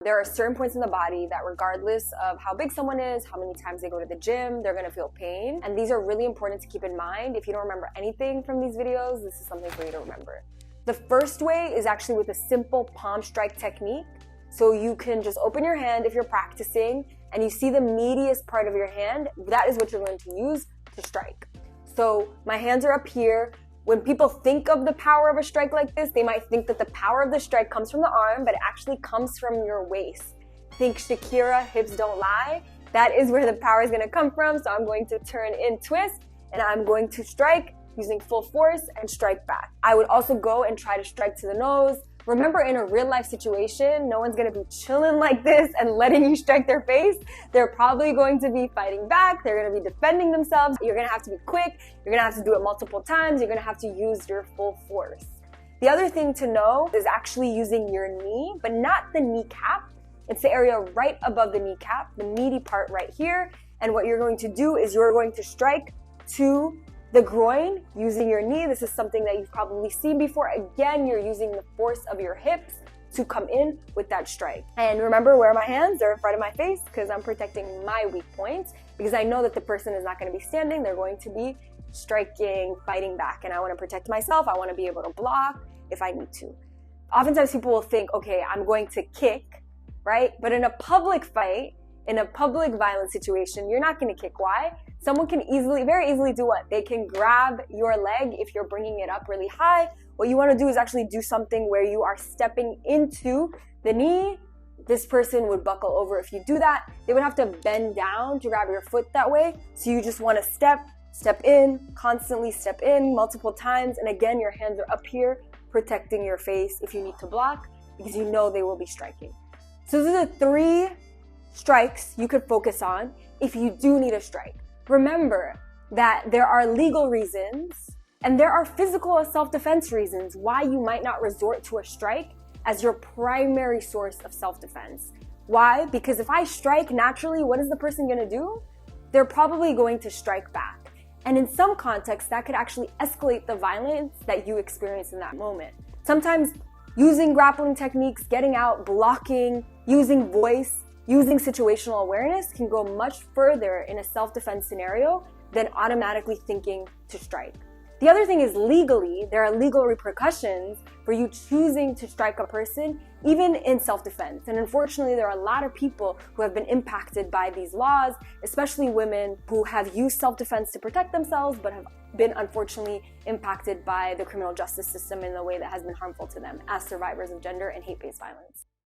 There are certain points in the body that regardless of how big someone is, how many times they go to the gym, they're gonna feel pain. And these are really important to keep in mind. If you don't remember anything from these videos, this is something for you to remember. The first way is actually with a simple palm strike technique. So you can just open your hand if you're practicing and you see the meatiest part of your hand, that is what you're going to use to strike. So my hands are up here. When people think of the power of a strike like this, they might think that the power of the strike comes from the arm, but it actually comes from your waist. Think Shakira, hips don't lie. That is where the power is gonna come from. So I'm going to turn in twist and I'm going to strike using full force and strike back. I would also go and try to strike to the nose. Remember, in a real life situation, no one's gonna be chilling like this and letting you strike their face. They're probably going to be fighting back. They're gonna be defending themselves. You're gonna have to be quick. You're gonna have to do it multiple times. You're gonna have to use your full force. The other thing to know is actually using your knee, but not the kneecap. It's the area right above the kneecap, the meaty part right here. And what you're going to do is you're going to strike to the groin using your knee. This is something that you've probably seen before. Again, you're using the force of your hips to come in with that strike. And remember where my hands are in front of my face because I'm protecting my weak points because I know that the person is not going to be standing. They're going to be striking, fighting back. And I want to protect myself. I want to be able to block if I need to. Oftentimes people will think, okay, I'm going to kick, right? But in a public fight, in a public violence situation, you're not going to kick. Why? Someone can very easily do what? They can grab your leg if you're bringing it up really high. What you want to do is actually do something where you are stepping into the knee. This person would buckle over if you do that. They would have to bend down to grab your foot that way. So you just want to step in, constantly step in multiple times. And again, your hands are up here protecting your face if you need to block because you know they will be striking. So those are the 3 strikes you could focus on if you do need a strike. Remember that there are legal reasons and there are physical self-defense reasons why you might not resort to a strike as your primary source of self-defense. Why? Because if I strike naturally, what is the person going to do? They're probably going to strike back. And in some contexts, that could actually escalate the violence that you experience in that moment. Sometimes using grappling techniques, getting out, blocking, using voice, using situational awareness can go much further in a self-defense scenario than automatically thinking to strike. The other thing is legally, there are legal repercussions for you choosing to strike a person, even in self-defense. And unfortunately, there are a lot of people who have been impacted by these laws, especially women who have used self-defense to protect themselves, but have been unfortunately impacted by the criminal justice system in a way that has been harmful to them as survivors of gender and hate-based violence.